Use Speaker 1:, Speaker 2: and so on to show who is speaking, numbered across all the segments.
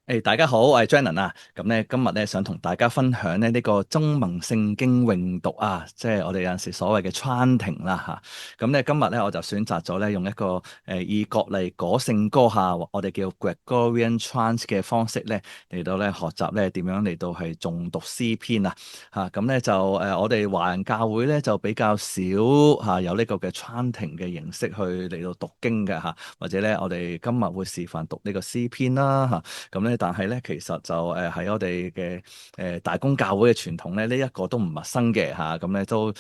Speaker 1: 大家好，我係 Janon 啊。咁咧，今日咧想同大家分享咧呢個中文聖經詠讀啊，即係我哋有陣時所謂嘅 chanting 啦嚇。咁咧今日咧我就選擇咗咧用一個以國麗果聖歌下，我哋叫 Gregorian Chant 嘅方式咧嚟到咧學習咧點樣嚟到係誦讀詩篇啊嚇。咁咧就我哋華人教會咧就比較少有呢個嘅 chanting 嘅形式去嚟到讀經嘅嚇，或者咧我哋今日會示範讀呢個詩篇啦嚇。咁咧，但係咧，其實就喺我哋嘅大公教會嘅傳統咧，呢一個都唔陌生嘅嚇。咁咧都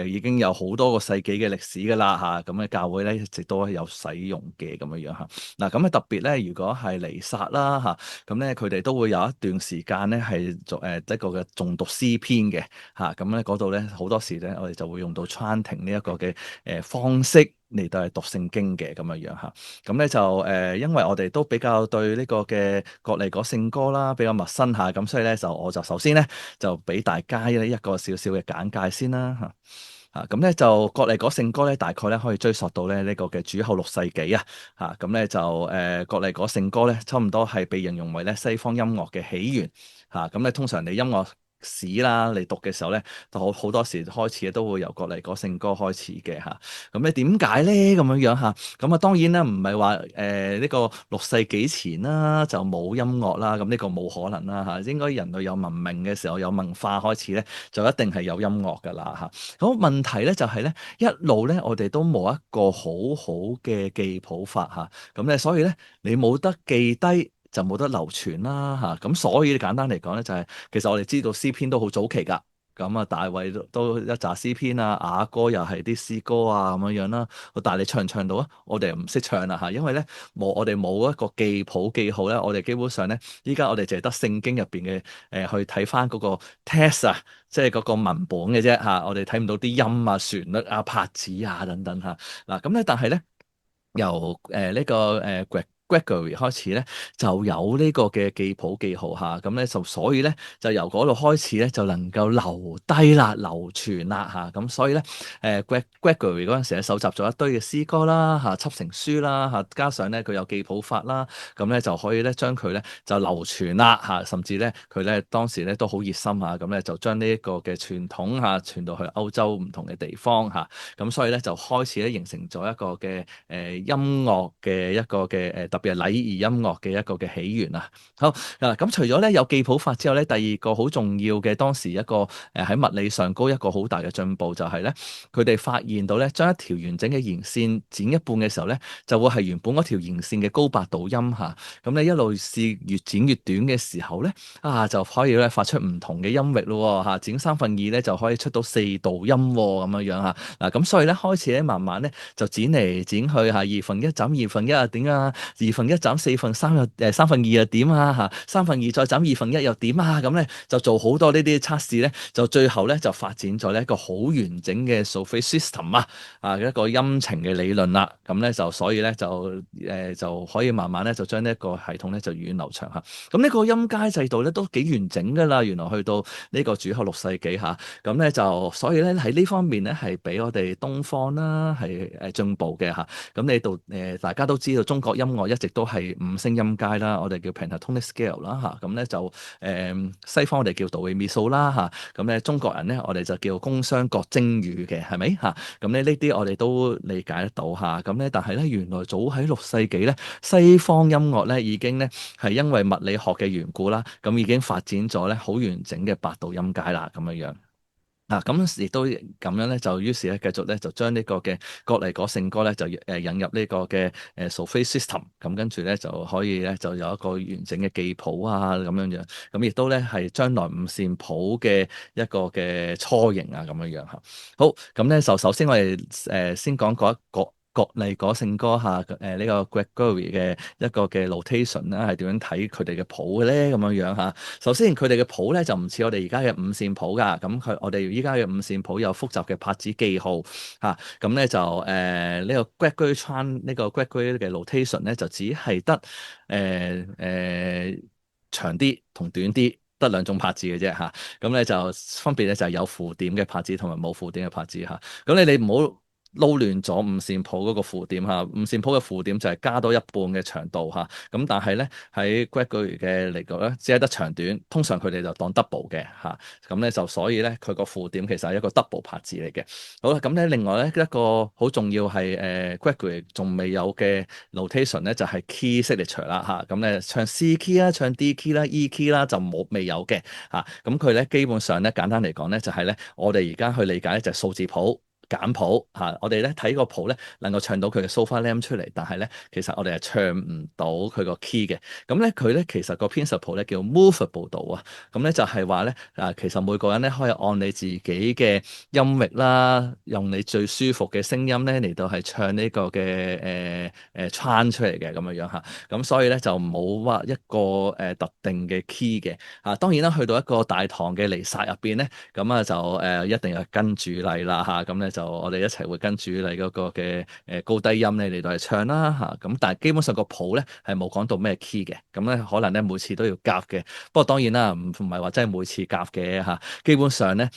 Speaker 1: 已經有好多個世紀嘅歷史㗎啦嚇。咁嘅教會咧一直都有使用嘅咁樣樣嚇。嗱，咁咧特別咧，如果係彌撒啦嚇，咁咧佢哋都會有一段時間咧係做一個嘅誦讀詩篇嘅嚇。咁咧嗰度咧好多時咧，我哋就會用到 chanting 呢一個嘅方式嚟到係讀聖經嘅咁樣樣嚇。咁咧就因為我哋都比較對呢個嘅國麗果聖歌啦比較陌生嚇，咁所以咧我就首先咧就俾大家咧一個少少嘅簡介先啦嚇。咁咧就國麗果聖歌咧大概咧可以追溯到咧呢個嘅主後6世紀咁咧就國麗果聖歌咧差唔多係被形容為咧西方音樂嘅起源咁咧通常你音樂史啦嚟讀嘅時候咧，都好多時開始都會由國麗果聖歌開始嘅嚇。咁咧點解咧咁樣樣嚇？咁啊當然啦，唔係話呢個6世紀前啦就冇音樂啦，咁呢個冇可能啦嚇。應該人類有文明嘅時候，有文化開始咧，就一定係有音樂噶啦嚇。咁問題咧就係咧，一路咧我哋都冇一個好好嘅記譜法嚇。咁咧所以咧你冇得記低，就冇得流傳啦嚇。咁所以簡單嚟講咧，就係其實我哋知道詩篇都好早期㗎。咁啊，大衛都一紮詩篇啊，雅歌又係啲詩歌啊咁樣樣啦。但係你唱唔唱到啊？我哋又唔識唱啦嚇，因為咧我哋冇一個記譜記號咧，我哋基本上咧依家我哋淨係得聖經入邊嘅去睇翻嗰個 text 啊，即係嗰個文本嘅啫嚇。我哋睇唔到啲音啊、旋律啊、拍子啊等等嚇。嗱咁咧，但係咧。由呢個Gregory 開始咧，就有呢個嘅記譜記號咁咧就所以咧就由嗰度開始咧就能夠留低啦、流傳啦咁所以咧Gregory 嗰陣時咧搜集咗一堆嘅詩歌啦輯成書啦加上咧佢有記譜法啦，咁咧就可以咧將佢咧就流傳啦甚至咧佢咧當時咧都好熱心咁咧就將呢一個嘅傳統傳到去歐洲唔同嘅地方咁所以咧就開始咧形成咗一個嘅音樂嘅一個嘅特別係禮儀音樂嘅一個嘅起源啊。好咁除咗咧有記譜法之後咧，第二個好重要嘅當時一個喺物理上高一個好大嘅進步就係咧，佢哋發現到咧將一條完整嘅弦線剪一半嘅時候咧，就會係原本嗰條弦線嘅高八度音咁咧一路試越剪越短嘅時候咧就可以咧發出唔同嘅音域咯剪2/3咧就可以出到4度音咁樣樣嗱咁所以咧開始咧慢慢咧就剪嚟剪去2分1斬2分1點2分1斬4分3又3分2又點3分2再斬2分1又點咁咧就做好多呢啲測試咧，就最後咧就發展咗呢一個好完整嘅 solfege system 一個音程嘅理論啦。咁咧就所以咧就可以慢慢咧就將呢一個系統咧就源遠流長咁呢個音階制度咧都幾完整㗎啦。原來去到呢個主後6世紀咁咧就所以咧喺呢方面咧係比我哋東方啦係進步嘅咁你度大家都知道中國音樂一直都係5聲音階啦，我哋叫 pentatonic scale 啦咁咧就西方我哋叫杜 re mi sol 啦咁咧中國人咧我哋就叫宮商角徵羽嘅係咪咁咧呢啲我哋都理解得到咁咧但係咧原來早喺6世紀咧西方音樂咧已經咧係因為物理學嘅緣故啦，咁已經發展咗咧好完整嘅8度音階啦咁樣樣。咁亦都咁樣咧，就於是咧繼續咧就將呢個嘅國麗果聖歌咧就引入呢個嘅solfege system，咁跟住咧就可以咧就有一個完整嘅記譜咁樣樣，咁亦都咧係將來五線譜嘅一個嘅雛形咁樣樣好，咁咧就首先我哋先講嗰一個國麗果聖歌呢個 Gregory 嘅一個嘅 notation 啦，係點樣睇佢哋嘅譜嘅咧咁樣樣首先佢哋嘅譜咧就唔似我哋而家嘅五線譜㗎，咁我哋依家嘅五線譜有複雜嘅拍子記號咁咧就呢個 Gregory Chant 呢個 Gregory 嘅 notation 咧就只係得長啲同短啲，得兩種拍子嘅啫咁咧就分別咧就係有符點嘅拍子同埋冇符點嘅拍子咁你唔好撈亂咗五線譜嗰個符點嚇，五線譜嘅符點就係加多一半嘅長度嚇，咁但係咧喺 Gregory 嘅嚟講咧，只係得長短，通常佢哋就當 double 嘅嚇，咁咧就所以咧佢個符點其實係一個 double 拍子嚟嘅。好啦，咁咧另外咧一個好重要係Gregory 仲未有嘅 notation 咧就係 key signature 啦嚇，咁咧唱 C key 啦，唱 D key 啦，E key 啦就未有嘅嚇，咁佢咧基本上咧簡單嚟講咧就係咧我哋而家去理解咧就係數字譜。簡譜嚇，我哋咧睇個譜咧能夠唱到佢嘅 sofa lam 出嚟，但係咧其實我哋係唱唔到佢個 key 嘅。咁咧佢咧其實個 principle 咧叫 movable 度啊。咁咧就係話咧其實每個人咧可以按你自己嘅音域啦，用你最舒服嘅聲音咧嚟到係唱呢個嘅穿出嚟嘅咁樣樣嚇。咁所以咧就冇話一個特定嘅 key 嘅嚇。當然啦，去到一個大堂嘅彌撒入邊咧，咁啊就一定要跟主禮啦嚇。咁咧就我哋一齊會跟主禮嗰個嘅高低音咧嚟到係唱啦嚇，咁但係基本上個譜咧係冇講到咩 key 嘅，咁咧可能咧每次都要夾嘅，不過當然啦，唔係話真係每次夾嘅嚇，基本上咧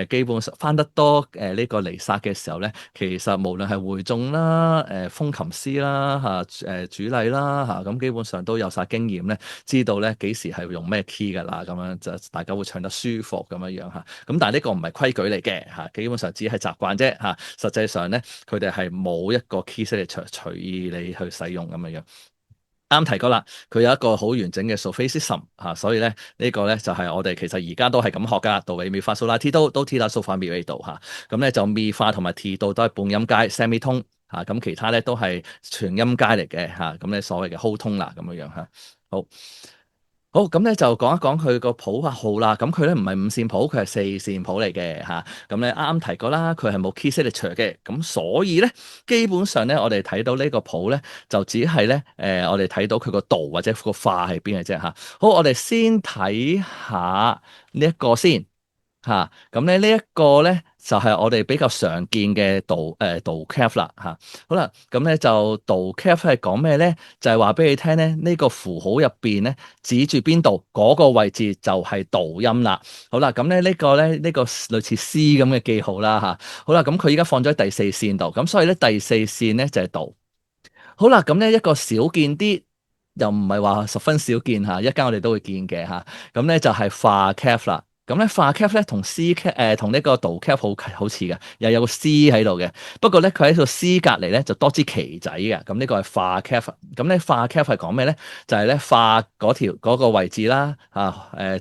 Speaker 1: 基本上翻得多呢個彌撒嘅時候咧，其實無論係會眾啦、風琴師啦嚇、主禮啦嚇，咁基本上都有晒經驗咧，知道咧幾時係用咩 key 㗎啦，咁樣就大家會唱得舒服咁樣樣嚇，咁但係呢個唔係規矩嚟嘅嚇，基本上只係習慣啫嚇，實際上咧佢哋係冇一個 key signature 隨意你去使用咁樣樣。啱提過啦，佢有一個好完整嘅 solfege system 嚇，所以咧呢個咧就係我哋其實而家都係咁學噶，do re mi fa sol la ti do ti la sol fa mi re do 嚇，咁咧就 mi fa 同埋 ti do 都係半音階 semitone 嚇，咁其他咧都係全音階嚟嘅嚇，咁咧所謂嘅 whole tone 啦咁樣樣嚇，好。好，咁咧就講一講佢個譜號啦。咁佢咧唔係五線譜，佢係四線譜嚟嘅嚇。咁咧啱啱提過啦，佢係冇 key signature 嘅。咁所以咧，基本上咧，我哋睇到呢個譜咧，就只係咧我哋睇到佢個度或者個化喺邊嘅啫嚇。好，我哋先睇下呢一個先。嚇，咁咧呢一個咧就係我哋比較常見嘅導 cap 啦嚇。好啦，咁咧就導 cap 係講咩咧？就係話俾你聽咧，呢個符號入邊咧指住邊度嗰個位置就係導音啦。好啦，咁咧呢個咧呢個類似 C 咁嘅記號啦嚇。好啦，咁佢依家放咗喺第四線度，咁所以咧第四線咧就係導。好啦，咁咧一個少見啲，又唔係話十分少見嚇，一間我哋都會見嘅嚇。咁咧就係化 cap 啦。咁咧化 cap 咧同 C cap 同呢個導 cap 好似嘅，又有個 C 喺度嘅。不過咧佢喺個 C 隔離咧就多支旗仔嘅。咁呢個係化 cap。咁咧化 cap 係講咩咧？就係咧化嗰個位置啦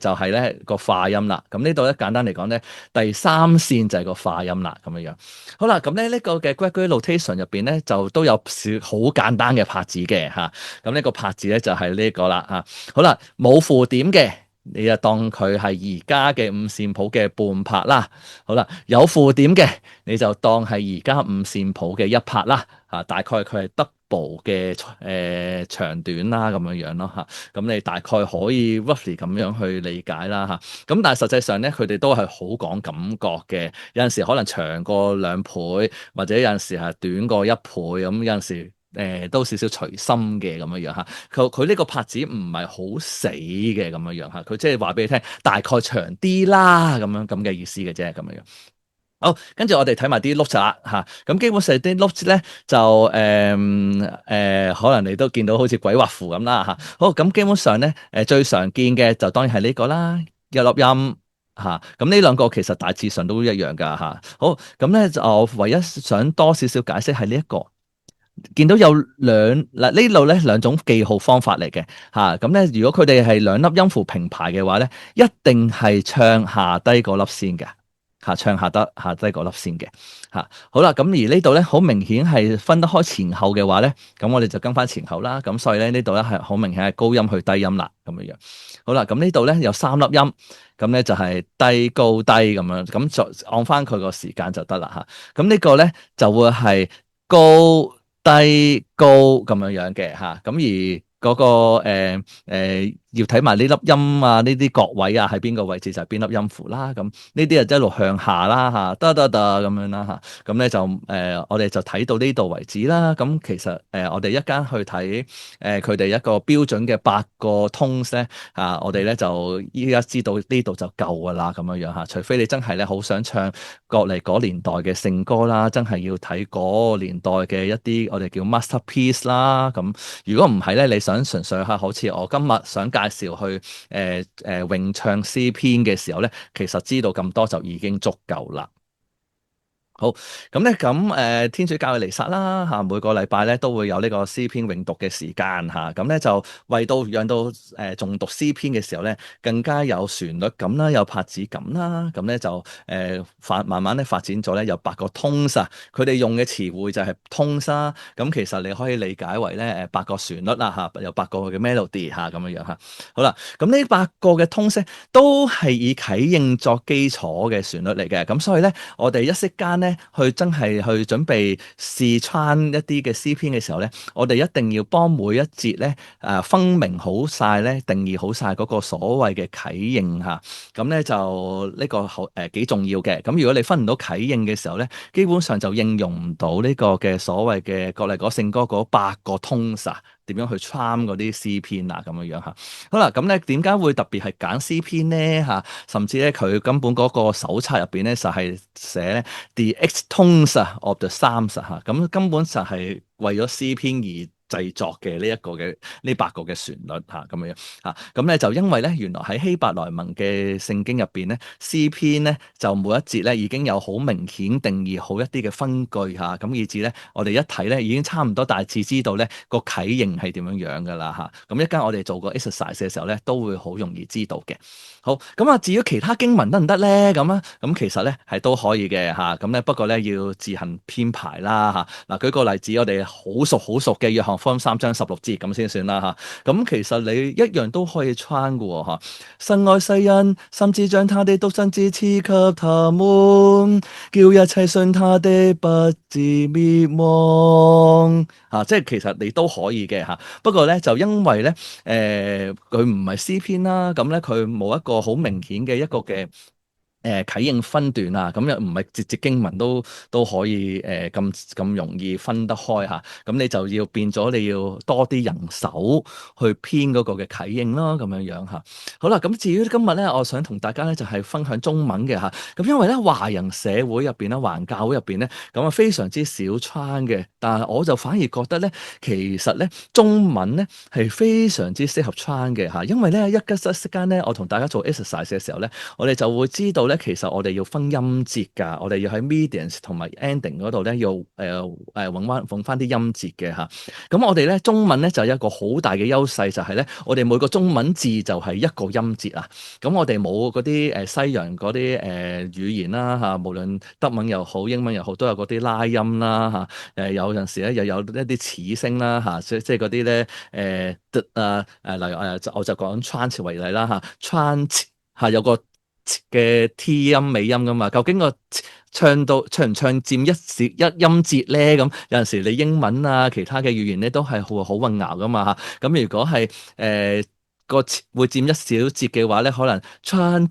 Speaker 1: 就係咧個化音啦。咁呢度咧簡單嚟講咧，第三線就係個化音啦咁樣樣。好啦，咁咧呢個嘅 Gregory notation 入邊咧就都有少好簡單嘅拍子嘅嚇。咁呢個拍子咧就係呢個啦嚇。好啦，冇符點嘅。你就當佢係而家嘅五線譜嘅半拍啦。好啦，有符點嘅，你就當係而家五線譜嘅一拍啦。大概佢係 double 嘅長短啦，咁樣樣咯嚇。咁你大概可以 roughly 咁樣去理解啦嚇。咁但係實際上咧，佢哋都係好講感覺嘅。有陣時可能長過兩倍，或者有陣時係短過一倍咁。有陣時都少少隨心嘅咁樣樣嚇，佢呢個拍子唔係好死嘅咁樣樣嚇，佢即係話俾你聽，大概長啲啦咁嘅意思嘅啫咁樣樣。好，跟住我哋睇埋啲 note 啦嚇，咁基本上啲 note 咧就可能你都見到好似鬼畫符咁啦嚇。好，咁基本上咧最常見嘅就當然係呢個啦，一粒音嚇。咁呢兩個其實大致上都一樣噶嚇。好，咁咧就我唯一想多少少解釋係呢一個。見到有呢度咧兩種記號方法嚟嘅嚇，咁咧如果佢哋係兩粒音符平排嘅話咧，一定係唱下低嗰粒先嘅嚇，唱下低嗰粒先嘅嚇。好啦，咁而呢度咧好明顯係分得開前後嘅話咧，咁我哋就跟翻前後啦。咁所以咧呢度咧係好明顯係高音去低音啦，咁樣樣。好啦，咁呢度咧有三粒音，咁咧就係低高低咁樣，咁就按翻佢個時間就得啦嚇。咁呢個咧就會係高低高咁樣樣嘅嚇，咁而嗰個要睇埋呢粒音啊，呢啲角位啊，喺邊個位置就係邊粒音符啦。咁呢啲就一路向下啦嚇，得咁樣啦嚇。咁咧就我哋就睇到呢度為止啦。咁其實我哋一間去睇佢哋一個標準嘅8個 tones 咧嚇，我哋咧就依家知道呢度就夠噶啦咁樣樣嚇。除非你真係咧好想唱國嚟嗰年代嘅聖歌啦，真係要睇嗰年代嘅一啲我哋叫 masterpiece 啦。咁如果唔係咧，你想純粹係好似我今日想介紹去詠唱詩篇嘅時候咧，其實知道咁多就已經足夠啦。好，咁咧天主教嘅彌撒啦嚇，每個禮拜咧都會有呢個詩篇詠讀嘅時間嚇，咁咧就為到讓到誦讀詩篇嘅時候咧，更加有旋律感啦，有拍子感啦，咁咧就慢慢咧發展咗咧有8個 tones 啊，佢哋用嘅詞彙就係 tones 啦，咁其實你可以理解為咧8個旋律啦嚇，有8個嘅 melody 嚇咁樣樣嚇。好啦，咁呢8個嘅 tones 都係以啟應作基礎嘅旋律嚟嘅，咁所以咧我哋一息間咧，去真係去準備試穿一啲嘅詩篇嘅時候咧，我哋一定要幫每一節咧分明好晒咧，定義好晒嗰個所謂嘅啟應嚇。咁咧就呢個好幾重要嘅。咁如果你分唔到啟應嘅時候咧，基本上就應用唔到呢個嘅所謂嘅國麗嗰聖歌嗰8個 tones 啊，點樣去穿嗰啲詩篇啊咁樣樣嚇。好啦，咁咧點解會特別係揀詩篇咧嚇？甚至咧佢根本嗰個手冊入邊咧就係寫咧 The X tones of the Psalms 嚇，咁根本就係為咗詩篇而製作嘅呢一個嘅呢8個嘅旋律嚇咁樣嚇，咁咧就因為咧原來喺希伯來文嘅聖經入邊咧，詩篇咧就每一節咧已經有好明顯定義好一啲嘅分句嚇，咁以至咧我哋一睇咧已經差唔多大致知道咧個啟應係點樣樣噶啦嚇，咁一間我哋做個 exercise 嘅時候咧都會好容易知道嘅。好，咁啊至於其他經文得唔得咧？咁啊咁其實咧係都可以嘅嚇，咁咧不過咧要自行編排啦嚇。嗱舉個例子，我哋好熟嘅約翰福音3章16節咁先算啦嚇。咁其實你一樣都可以穿嘅喎嚇。神愛世人，甚至將他的獨生子賜給他們，叫一切信他的不至滅亡。即係其實你都可以嘅嚇。不過咧就因為咧佢唔係詩篇啦，咁咧佢冇一個好明顯嘅一個嘅啟應分段啊，咁又唔係節經文都可以咁容易分得開嚇，咁你就要變咗你要多啲人手去編嗰個嘅啟應咯，咁樣樣嚇。好啦，咁至於今日咧，我想同大家咧就係分享中文嘅嚇，咁因為咧華人社會入邊咧，華人教會入邊咧，咁啊非常之少穿嘅，但係我就反而覺得咧，其實咧中文咧係非常之適合穿嘅嚇，因為咧一息間咧，我同大家做 exercise 嘅時候咧，我哋就會知道咧。其實我哋要分音節㗎，我哋要喺 medians 同埋 ending 嗰度咧，要揾翻啲音節嘅嚇。咁我哋咧中文咧就有一個好大嘅優勢，就係咧我哋每個中文字就係一個音節啊。咁我哋冇嗰啲西洋嗰啲語言啦嚇，無論德文又好英文又好，都有嗰啲拉音啦嚇。有陣時咧又有一啲齒聲啦嚇，即係嗰啲咧例如我就講 trans 為例啦嚇，trans 嚇有個嘅 T 音尾音噶嘛，究竟個唱唔唱佔一音節咧？咁有陣時你英文啊，其他嘅語言咧都係好混淆噶嘛嚇。咁如果係個會佔一小節嘅話咧，可能 chant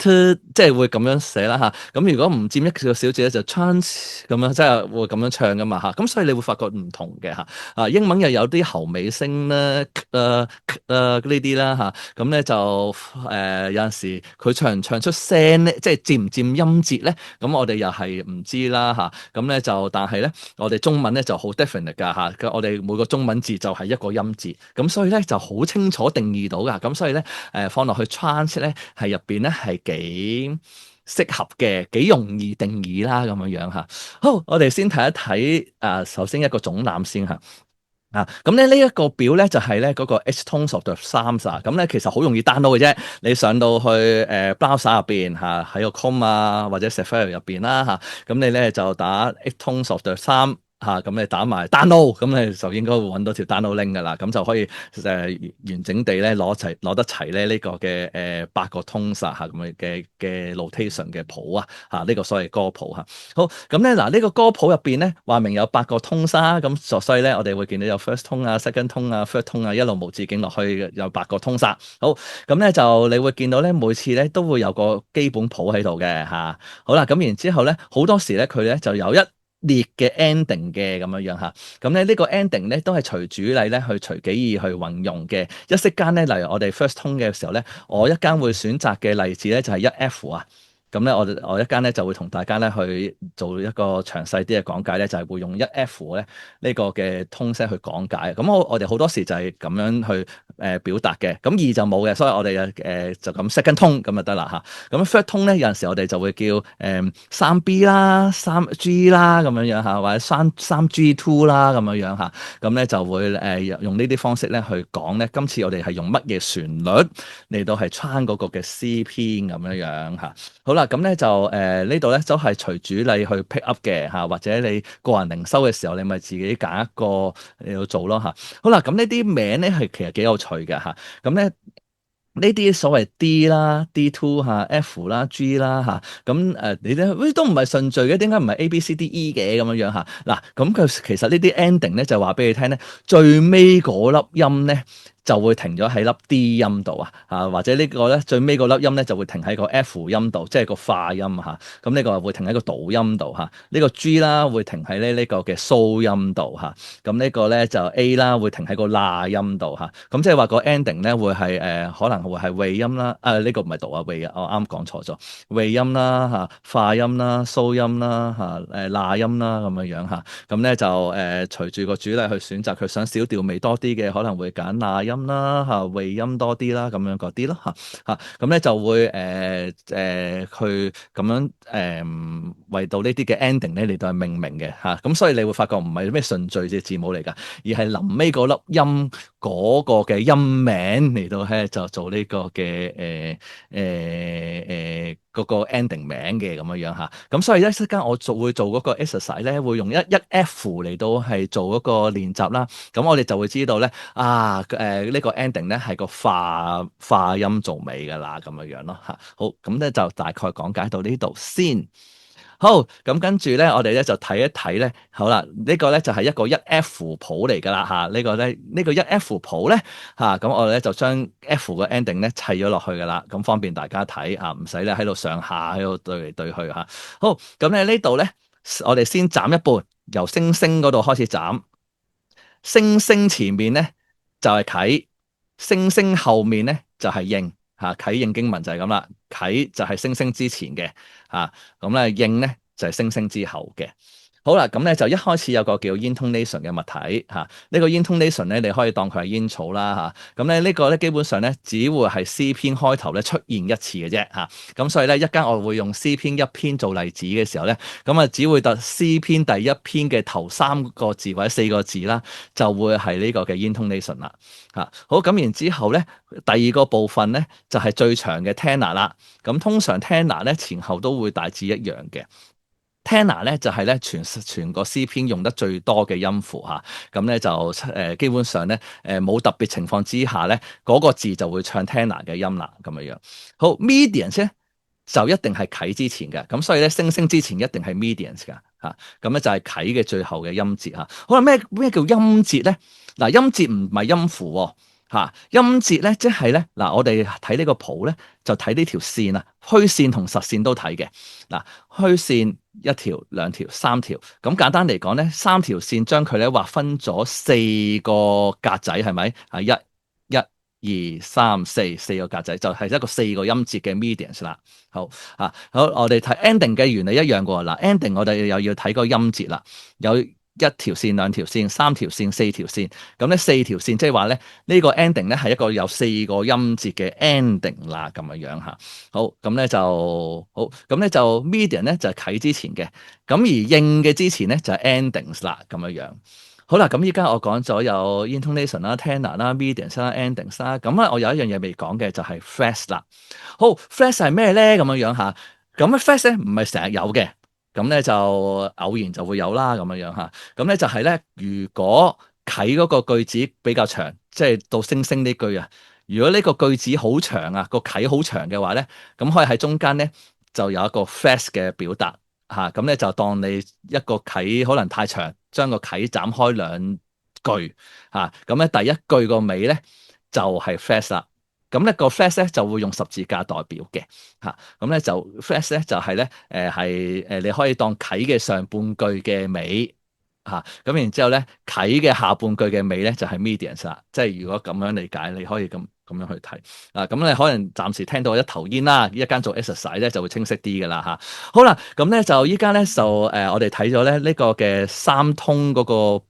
Speaker 1: 即係會咁樣寫啦嚇。咁如果唔佔一個小節咧，就 chant 咁樣，即係會咁樣唱噶嘛嚇。咁所以你會發覺唔同嘅嚇。英文又有啲喉尾聲啦，呢啲啦嚇。咁咧就有陣時佢唱唔唱出聲咧，即係佔唔佔音節咧？咁我哋又係唔知啦嚇。咁咧就但係咧，我哋中文咧就好 definite 㗎嚇。我哋每個中文字就係一個音節，咁所以咧就好清楚定義到㗎。咁所以咧放落去 trans 咧係入邊咧係幾適合嘅，幾容易定義啦咁樣樣嚇。好，我哋先睇一睇首先一個總覽先嚇。咁咧呢一個表咧就係咧嗰個 X tones of the Psalms 啊，咁咧其實好容易 download 嘅啫，你上到去browser 入邊喺個 Chrome 或者 Safari 入邊啦嚇，咁你咧就打 X tones of the Psalms 咁你打埋 download，咁你就應該會揾到條 download link 噶啦，咁就可以完整地咧攞得齊咧呢個嘅8個通殺嚇咁嘅 notation 嘅譜呢個所謂歌譜嚇。好，咁咧嗱呢個歌譜入邊咧話明有8個通殺，咁所以咧我哋會見到有 first tone 啊、second tone 啊、third tone 啊，一路無止境落去有8個通殺。好，咁咧就你會見到咧每次咧都會有個基本譜喺度嘅嚇。好啦，咁然之後咧好多時咧佢咧就有一列嘅 ending 嘅咁樣嚇，咁咧呢個 ending 咧都係隨主例咧去隨己意去運用嘅。一息間咧，例如我哋 first tone 嘅時候咧，我一間會選擇嘅例子咧就係1F啊。咁咧我一間咧就會同大家咧去做一個詳細啲嘅講解咧，就係會用1F 咧呢個嘅通聲去講解。咁我哋好多時就係咁樣去表達嘅。咁2就冇嘅，所以我哋就咁 second tone 咁就得啦嚇。咁 third tone 咧有陣時我哋就會叫3B 啦、3G 啦咁樣嚇，或者3G2 啦咁樣嚇。咁咧就會用呢啲方式咧去講咧。今次我哋係用乜嘢旋律嚟到係撐嗰個嘅詩篇咁樣嚇。好啦，咁咧就呢度咧都係隨主例去 pick up 嘅嚇，或者你個人靈修嘅時候，你咪自己揀一個嚟到做咯嚇。好啦，咁呢啲名咧係其實幾有趣嘅嚇。咁咧呢啲所謂 D 啦、D2 嚇、F 啦、G 啦嚇，咁你咧都唔係順序嘅，點解唔係 A B C D E 嘅咁樣嚇？嗱，咁佢其實呢啲 ending 咧就話俾你聽咧，最尾嗰粒音咧，就會停咗喺粒 D 音度或者呢個咧最尾嗰粒音咧就會停喺個 F 音度，即係個化音嚇。咁呢個會停喺個導音度嚇。呢個 G 啦會停喺呢個嘅蘇音度嚇。咁呢個咧就 A 啦會停喺個罅音度嚇。咁即係話個 ending 咧會係可能會係尾音啦。呢個唔係讀尾啊，我啱講錯咗。尾音啦化音啦、蘇音啦罅音啦咁樣嚇。咁咧就隨住個主例去選擇，佢想小調味多啲嘅可能會揀罅音啦尾音多啲啦咁樣嗰啲咯咁咧就會去咁樣為到呢啲嘅 ending 咧嚟到係命名嘅咁所以你會發覺唔係咩順序嘅字母嚟㗎，而係臨尾嗰粒音嗰個嘅音名嚟到咧就做呢個嘅嗰個 ending 名嘅咁樣咁所以一息間我會做嗰個 exercise 咧，會用一 F 嚟到係做嗰個練習啦。咁我哋就會知道咧呢個 ending 咧係個化音做尾㗎啦，咁樣咯好，咁咧就大概講解到呢度先。好，咁跟住咧，我哋咧就睇一睇咧，好啦，呢個咧就係一個1F 譜嚟㗎啦呢個咧呢個1F 譜咧咁我哋咧就將 F 嘅 ending 咧砌咗落去㗎啦，咁方便大家睇唔使咧喺度上下喺度對嚟對去好，咁咧呢度咧，我哋先斬一半，由星星嗰度開始斬，星星前面咧就係啟，星星後面咧就係應啟應經文就係咁啦，啟就係星星之前嘅咁咧應咧就係星星之後嘅。好啦，咁咧就一開始有個叫 intonation 嘅物體呢個 intonation 咧你可以當佢係煙草啦咁咧呢個咧基本上咧只會係詩篇開頭咧出現一次嘅啫咁所以咧一間我會用詩篇一篇做例子嘅時候咧，咁只會得詩篇第一篇嘅頭3個字或者4個字啦，就會係呢個嘅 intonation 啦好，咁然之後咧第2個部分咧就係最長嘅 tenor 啦，咁通常 tenor 咧前後都會大致一樣嘅。Tenor 咧就係咧全個詩篇用得最多嘅音符咁咧就基本上咧冇特別情況之下咧嗰個字就會唱 Tenor 嘅音啦咁樣。好 medians 咧就一定係啟之前嘅，咁所以咧星星之前一定係 medians 㗎咁咧就係啟嘅最後嘅音節好啦，咩叫音節咧？嗱，音節唔係音符音節咧即係咧嗱，我哋睇呢個譜咧就睇呢條線虛線同實線都睇嘅嗱，虛線1條、2條、3條，咁簡單嚟講咧，3條線將佢咧劃分咗4個格仔，係咪1、2、3、4個格仔，就係一個4個音節嘅 medians 啦。好好，我哋睇 ending 嘅原理一樣嘅喎。嗱，ending 我哋又要睇個音節啦，有1條線、2條線、3條線、4條線，咁咧4條線即係話咧呢個 ending 咧係一個有4個音節嘅 ending 啦，咁樣好，咁咧就好，咁咧就 median 咧就係啟之前嘅，咁而應嘅之前咧就係 endings 啦，咁樣。好啦，咁依家我講咗有 intonation 啦、tenor 啦、medians 啦、endings 啦，咁我有一樣嘢未講嘅就係 phrase 啦。好，phrase 係咩咧？咁樣咁 phrase 咧唔係成日有嘅。咁咧就偶然就會有啦咁樣樣嚇。咁咧就係咧，如果啟嗰個句子比較長，即係到星星呢句啊。如果呢個句子好長啊，個啟好長嘅話咧，咁可以喺中間咧就有一個 flash 嘅表達嚇。咁咧就當你一個啟可能太長，將個啟斬開兩句嚇。咁咧第一句個尾咧就係 flash 啦。咁咧個 flash 咧就會用十字架代表嘅嚇。咁咧就 flash 咧就係咧你可以當啟嘅上半句嘅尾。嚇，咁然之後咧，啟嘅下半句嘅尾咧就係 medians 啦，即係如果咁樣理解，你可以咁樣去睇啊。咁你可能暫時聽到一頭煙啦，一間做 exercise 咧就會清晰啲㗎啦嚇。好啦，咁咧就依家咧就我哋睇咗咧呢個嘅三通嗰個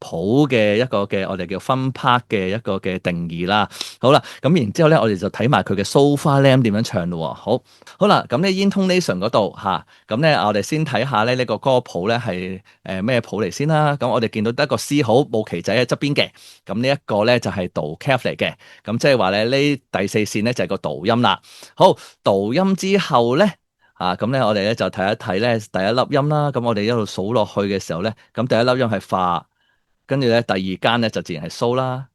Speaker 1: 譜嘅一個嘅我哋叫分 part 嘅一個嘅定義啦。好啦，咁然之後咧我哋就睇埋佢嘅 so far lamb 點樣唱咯喎。好啦，咁咧 intonation 嗰度嚇，咁咧我哋先睇下咧呢個歌譜咧係咩譜嚟先啦。咁我哋見到得一個 C 號冇旗仔喺側邊嘅，咁呢一個咧就係導 clef 嚟嘅，咁即係話咧呢第四線咧就係個導音啦。好，導音之後咧咁咧我哋咧就睇一睇咧第一粒音啦。咁我哋一路數落去嘅時候咧，咁第一粒音係化，跟住咧第二間咧就自然係蘇啦，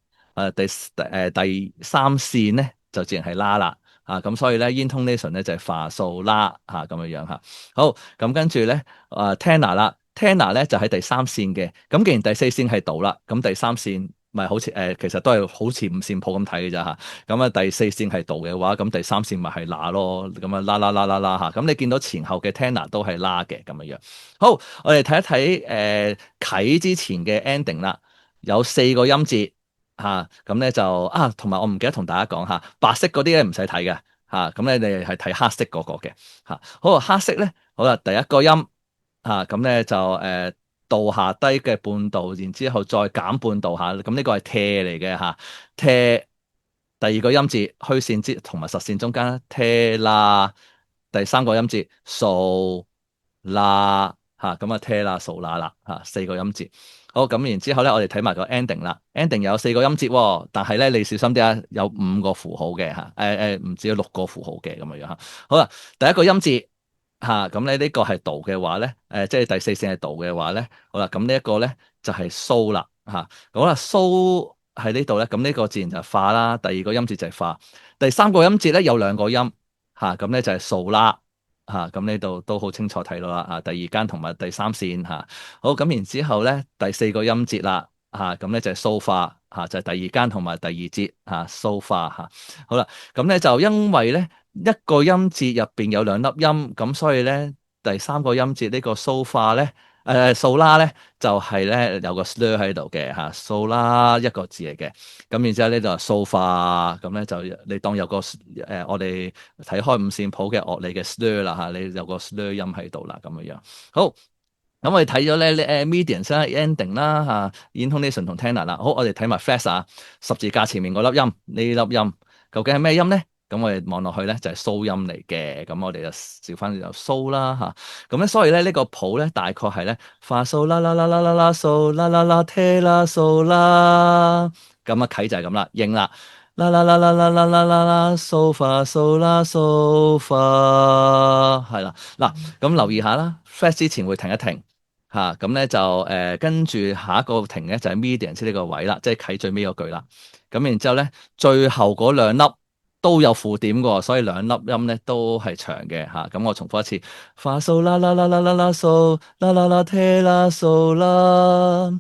Speaker 1: 第三線咧就自然係拉啦。咁所以咧 intonation 咧就係化數啦咁樣樣嚇。好，咁跟住咧tenor 啦，tenor 咧就喺第三線嘅。咁既然第四線係度啦，咁第三線咪好似其實都係好似五線譜咁睇嘅咋嚇。咁啊第四線係度嘅話，咁第三線咪係啦咯。咁啊啦啦啦啦啦嚇。咁你見到前後嘅 tenor 都係啦嘅咁樣樣。好，我哋睇一睇啟之前嘅 ending 啦，有四個音節。咁咧就同埋我唔記得同大家講嚇，白色嗰啲咧唔使睇嘅嚇，咁咧你係睇黑色嗰個嘅嚇。好，黑色咧，好啦，第一個音咁咧就度下低嘅半度，然之後再減半度嚇，咁呢個係踢嚟嘅嚇，踢第二個音節虛線之同埋實線中間踢啦，第三個音節數啦咁啊踢啦數啦啦四個音節。好，咁然之後咧，我哋睇埋個 ending 啦。ending 有四個音節喎，但係咧你小心啲啊，有五個符號嘅嚇，唔止有六個符號嘅咁樣樣嚇。好啦，第一個音節咁咧呢個係度嘅話咧，即係第四線係度嘅話咧，好啦，咁呢一個咧就係蘇啦嚇。好啦，蘇喺呢度咧，咁呢個自然就係化啦。第二個音節就係化，第三個音節咧有兩個音咁咧就係數啦。咁呢度都好清楚睇到啦。第二間同埋第三線好，咁然之後咧第四個音節啦咁咧就係蘇化就係第二間同埋第二節蘇化好啦，咁咧就因為咧一個音節入邊有兩粒音，咁所以咧第三個音節呢個蘇化咧數啦咧就係咧有個 slur 喺度嘅數啦一個字嚟嘅。咁然之後咧就數化，咁咧就你當有個我哋睇開五線譜嘅樂理嘅 slur 啦你有個 slur 音喺度啦咁樣樣。好，咁我哋睇咗咧medians 啦 ending 啦intonation 同 tenor 啦。好，我哋睇埋 flash 十字架前面嗰粒音，呢粒音究竟係咩音咧？咁我哋望落去咧就係蘇音嚟嘅。咁我哋就照翻就蘇啦咁咧，所以咧呢個譜咧大概係咧發蘇啦啦啦啦啦啦蘇啦啦啦踢啦蘇啦。咁啊啟就係咁啦，應啦啦啦啦啦啦啦啦啦啦蘇發蘇啦蘇發係啦。嗱，咁留意下啦 flash 之前會停一停咁咧就跟住下一個停咧就係 medians 呢個位啦，即係啟最尾嗰句啦。咁然之後咧最後嗰兩粒都有附點嘅，所以兩粒音咧都係長嘅咁我重複一次，發蘇啦啦啦啦啦啦蘇啦啦啦踢啦蘇啦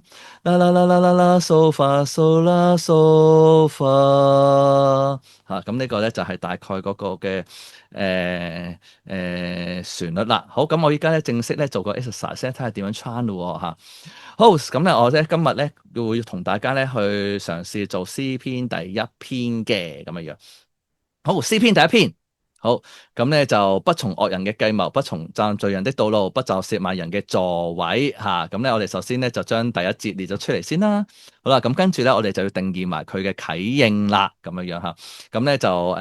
Speaker 1: 啦啦啦啦啦啦蘇發蘇啦蘇發咁呢個咧就係大概嗰個嘅旋律啦。好，咁我依家咧正式咧做個 exercise 睇下點樣 chant 咯好，咁咧我咧今日咧會同大家咧去嘗試做詩篇第一篇嘅咁樣樣。好，詩篇第一篇，好，咁咧就不從惡人嘅計謀，不從站罪人的道路，不就褻慢人嘅座位咁咧我哋首先咧就將第一節列咗出嚟先啦。好啦，咁跟住咧我哋就要定義埋佢嘅啟應啦，咁樣樣咁咧就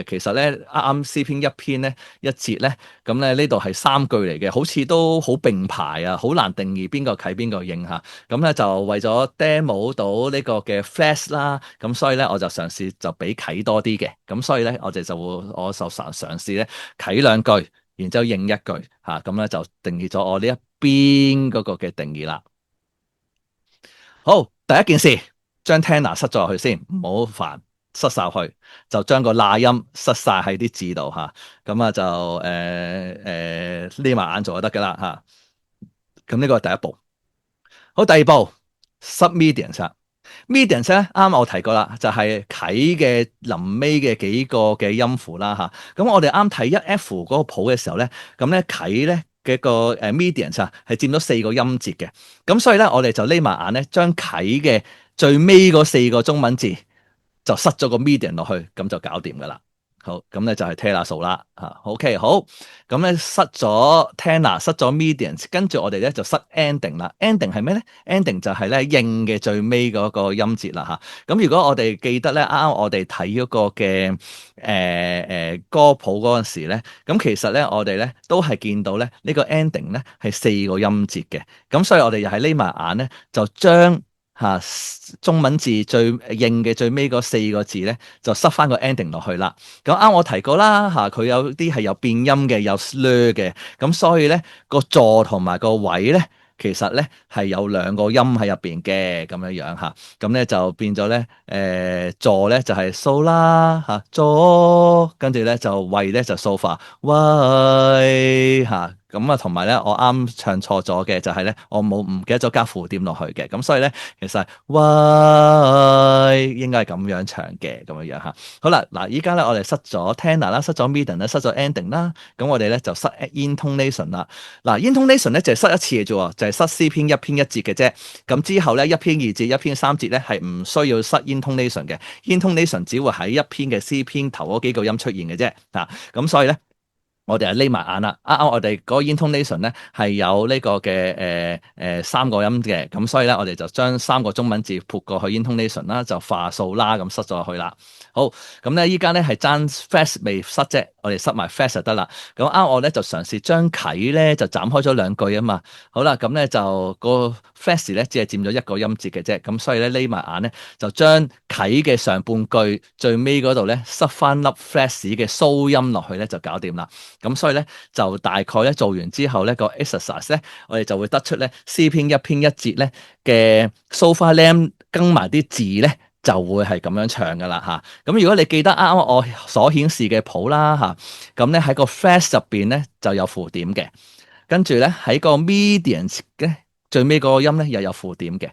Speaker 1: 其實咧啱啱詩篇一篇咧一節咧，咁咧呢度係三句嚟嘅，好似都好並排好難定義邊個啟邊個應咁咧就為咗 demo 到呢個嘅 flash 啦，咁所以咧我就嘗試就俾啟多啲嘅，咁所以咧我就嘗試咧啟兩句，然之後應一句嚇，咁咧就定義咗我呢一邊嗰個嘅定義啦。好，第一件事，將 tenor 塞咗落去先，唔好煩，塞晒去，就將個罅音塞晒喺啲字度嚇，咁啊就匿埋眼做就得噶啦嚇。咁呢個係第一步。好，第二步塞 medians。medians 咧，啱我提過啦，就係啟嘅臨尾嘅幾個嘅音符啦嚇。咁我哋啱睇一 F 嗰個譜嘅時候咧，咁咧啟咧嘅個medians 啊係佔咗4個音節嘅。咁所以咧，我哋就匿埋眼咧，將啟嘅最尾嗰4個中文字就塞咗個 median 落去，咁就搞掂噶啦。好，咁咧就係 tenor 數啦嚇。OK，好，咁咧塞咗 tenor，塞咗 medians，跟住我哋咧就塞 ending 啦。ending 係咩咧？ending 就係咧應嘅最尾嗰個音節啦嚇。咁如果我哋記得咧，啱啱我哋睇嗰個嘅歌譜嗰陣時咧，咁其實咧我哋咧都係見到咧呢個 ending 咧係4個音節嘅。咁所以我哋又係匿埋眼咧，就將中文字最應嘅最尾嗰4個字咧，就塞翻個 ending 落去啦。咁啱我提過啦，佢有啲係有變音嘅，有 slur 嘅，咁所以咧個座同埋個位咧，其實咧係有2個音喺入邊嘅，咁樣樣嚇。咁咧就變咗咧，座咧就係 so 啦嚇，座，跟住咧就位咧就 sofa，位嚇。咁啊，同埋咧，我啱唱錯咗嘅就係咧，我唔記得咗加附點落去嘅，咁所以咧，其實喂應該係咁樣唱嘅，咁樣樣嚇。好啦，嗱，依家咧我哋塞咗 tenor 啦，塞咗 median 啦，塞咗 ending 啦，咁我哋咧就塞 intonation 啦。嗱，intonation 咧就係塞一次嘅啫喎，就係塞詩篇一篇一節嘅啫。咁之後咧一篇二節、一篇三節咧係唔需要塞 intonation 嘅，intonation 只會喺一篇嘅詩篇頭嗰幾個音出現嘅啫。咁所以咧。我哋係匿埋眼啦，啱我哋嗰個 intonation 咧係有呢個嘅3個音嘅，咁所以咧我哋就將3個中文字撥過去 intonation 啦，就化數啦咁塞咗落去啦。好，咁咧依家咧係爭 fast 未塞啫，我哋塞埋 fast 就得啦。咁啱我咧就嘗試將啟咧就斬開咗2句啊嘛。好啦，咁咧就個 fast 咧只係佔咗1個音節嘅啫，咁所以咧匿埋眼咧就將啟嘅上半句最尾嗰度咧塞翻粒 fast 嘅蘇音落去咧就搞掂啦。咁所以咧就大概咧做完之後咧個 exercise 咧，我哋就會得出咧詩篇一篇一節咧嘅 so far lam 跟埋啲字咧就會係咁樣唱噶啦嚇。咁如果你記得啱啱我所顯示嘅譜啦嚇，咁咧喺個 fast 入邊咧就有附點嘅，跟住咧喺個 median 嘅最尾嗰個音咧又有附點嘅，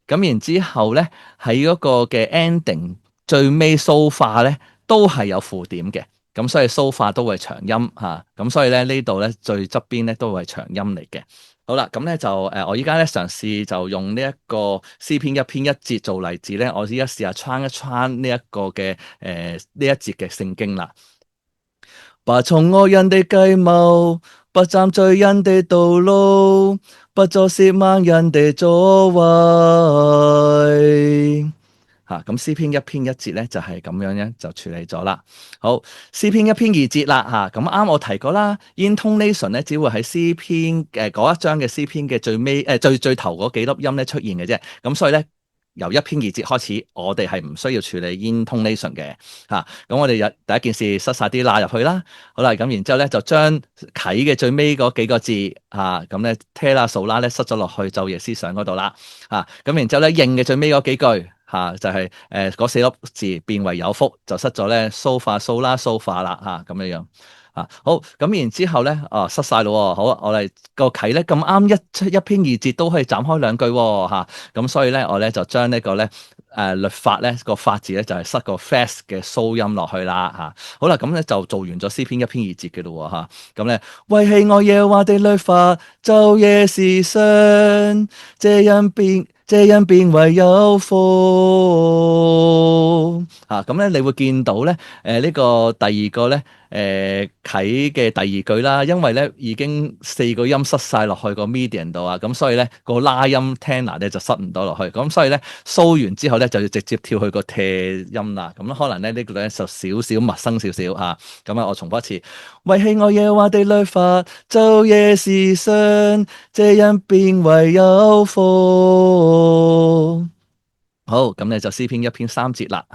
Speaker 1: 咁然之後咧喺嗰個嘅 ending 最尾 so far 咧都係有附點嘅。咁所以 so far 都會長音嚇，咁所以咧呢度咧最側邊咧都會係長音嚟嘅。好啦，咁咧就我依家咧嘗試就用呢一個詩篇一篇一節做例子咧，我依家試下穿一穿呢一個嘅呢一節嘅聖經啦。不從惡人的計謀，不站罪人的道路，不坐褻慢人的座位。咁詩篇一篇一節咧就係咁樣咧就處理咗啦。好，詩篇一篇二節啦咁啱我提過啦，intonation 咧只會喺詩篇嗰一章嘅詩篇嘅最尾最頭嗰幾粒音咧出現嘅啫。咁所以咧由一篇二節開始，我哋係唔需要處理 intonation 嘅咁我哋第一件事塞晒啲罅入去啦。好啦，咁然之後咧就將啟嘅最尾嗰幾個字咁咧 te 啦數啦咧塞咗落去晝夜思想嗰度啦。咁然之後咧應嘅最尾嗰幾句。就係嗰4粒字變為有福，就塞咗咧 sofa 數啦 sofa 啦咁樣樣好，咁然之後咧塞晒咯。好，我哋個啟咧咁啱一篇二節都可以斬開2句咁所以咧我咧就將呢個咧律法咧個法字咧就係塞個 fast 嘅蘇音落去啦好啦，咁咧就做完咗詩篇一篇二節嘅咯咁咧為喜愛耶和華的律法，晝夜思想，這人便為有福咁咧，你會見到咧呢個第二個咧啟嘅第2句啦，因為咧已經4個音塞晒落去個 median 度咁所以咧個拉音 tenor 咧就塞唔到落去，咁所以咧蘇完之後咧就要直接跳去個 te 音啦。咁可能咧呢個咧就少少陌生少少咁我重複一次，為喜愛耶和華的律法，晝夜思想，這人便為有福。好，咁你就詩篇一篇3節啦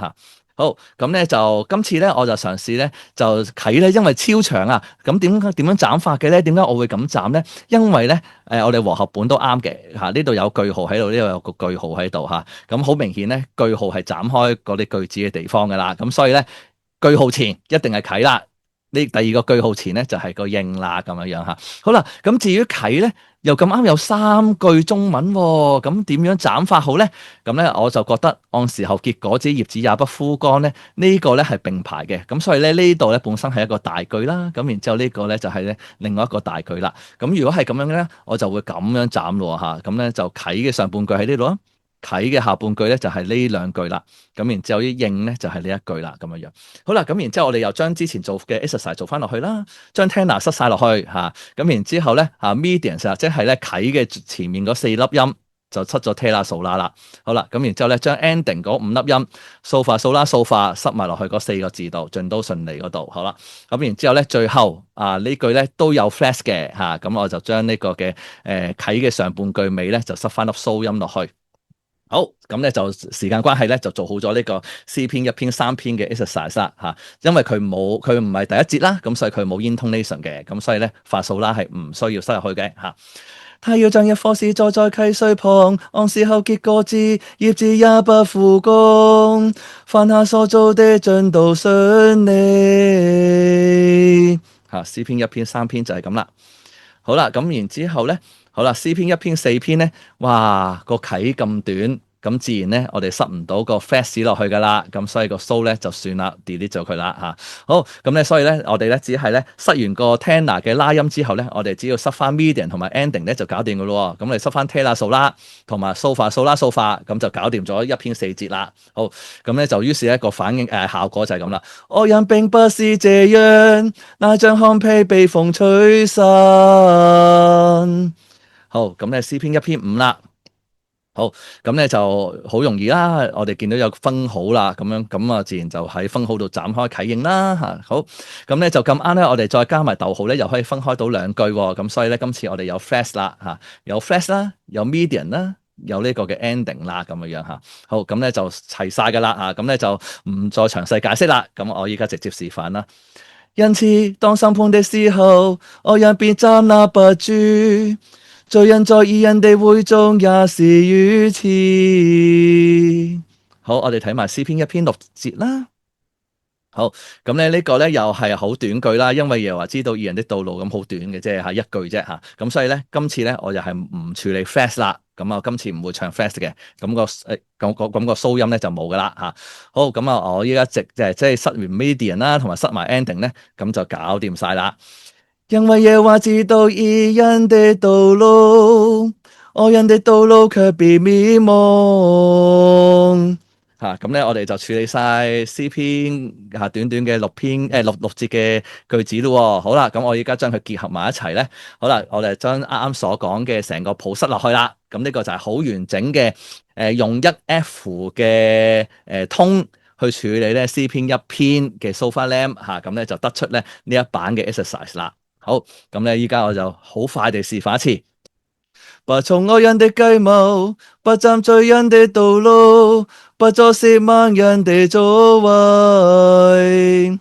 Speaker 1: 好，咁咧就今次咧我就嘗試咧就啟咧，因為超長啊，咁點樣斬法嘅咧？點解我會咁斬咧？因為咧我哋和合本都啱嘅嚇，呢度有句號喺度，呢度有個句號喺度嚇，咁好明顯咧句號係斬開嗰啲句子嘅地方噶啦，咁所以咧句號前一定係啟啦。呢第二個句號前咧就係個應啦咁樣樣嚇。好啦，咁至於啟咧又咁啱有三句中文喎，咁點樣斬法好咧？咁咧我就覺得按時候結果子，葉子也不枯乾咧，呢個咧係並排嘅。咁所以咧呢度咧本身係一個大句啦，咁然之後呢個咧就係咧另外一個大句啦。咁如果係咁樣咧，我就會咁樣斬咯嚇。咁咧就啟嘅上半句喺呢度啊。啟嘅下半句咧就係呢兩句啦，咁然之後啲應咧就係呢一句啦，咁樣樣。好啦，咁然之後我哋又將之前做嘅 exercise 做翻落去啦，將 tenor 塞晒落去嚇，咁然之後咧median 即係咧啟嘅前面嗰四粒音就塞咗 te la sol la 啦。好啦，咁然之後咧將 ending 嗰五粒音 so fa sol la so fa 塞埋落去嗰四個字度，盡都順利嗰度。好啦，咁然之後咧最後呢句咧都有 flash 嘅嚇，咁我就將呢個嘅啟嘅上半句尾咧就塞翻粒蘇音落去。好，咁咧就時間關係咧，就做好咗呢個詩篇一篇三篇嘅 exercise 啦嚇，因為佢唔係第一節啦，咁所以佢冇 intonation 嘅，咁所以咧法數啦係唔需要塞入去嘅嚇。他要像一棵樹栽在溪水旁，按時候結果子，葉子也不枯乾，凡他所做的盡都順利嚇。詩篇一篇三篇就係咁啦。好啦，咁然之後咧，好啦，詩篇一篇四篇咧，哇個啟咁短，咁自然咧我哋塞唔到個 fast 落去噶啦，咁所以個 so 咧就算啦 delete 咗佢啦嚇。好，咁咧所以咧我哋咧只係咧塞完個 tenor 嘅拉音之後咧，我哋只要塞翻 median 同埋 ending 咧就搞掂噶咯喎。咁你塞翻 te la sol la 同埋 so fa sol la so fa 咁就搞掂咗一篇四節啦。好，咁咧就於是一個反應效果就係咁啦。惡人並不是這樣，那張糠皮被風吹散。好，咁咧詩篇一篇五啦。好，咁咧就好容易啦。我哋見到有分號啦，咁樣咁啊，自然就喺分號度斬開啟應啦嚇。好，咁咧就咁啱咧，我哋再加埋逗號咧，又可以分開到兩句喎。咁所以咧，今次我哋有 flash 啦嚇，有 flash 啦，有 median 啦，有呢個嘅 ending 啦咁樣樣嚇。好，咁咧就齊晒噶啦嚇，咁咧就唔再詳細解釋啦。咁我依家直接示範啦。因此，當審判的時候，惡人必站立不住；罪人在義人的會中也是如此。好，我哋睇埋詩篇一篇六節啦。好，咁咧呢個咧又係好短句啦，因為耶和華知道義人的道路，咁好短嘅啫嚇，一句啫嚇。咁所以咧，今次咧我就係唔處理 fast 啦。咁啊，今次唔會唱 fast 嘅，咁個蘇音咧就冇噶啦嚇。好，咁啊，我依家即係塞完 median 啦，同埋塞埋 ending 咧，咁就搞掂晒啦。因為耶和華知道義人的道路，惡人的道路卻被滅亡。咁咧我哋就處理晒詩篇短短嘅六節嘅句子咯。好啦，咁我而家將佢結合埋一齊咧。好啦，我哋將啱啱所講嘅成個譜塞落去啦。咁呢個就係好完整嘅用一 F 嘅通去處理咧詩篇一篇嘅 so far lam 咁咧就得出咧呢一版嘅 exercise 啦。好，咁咧依家我就好快地示範一次。不從惡人的計謀，不站罪人的道路，不坐褻慢人的座位。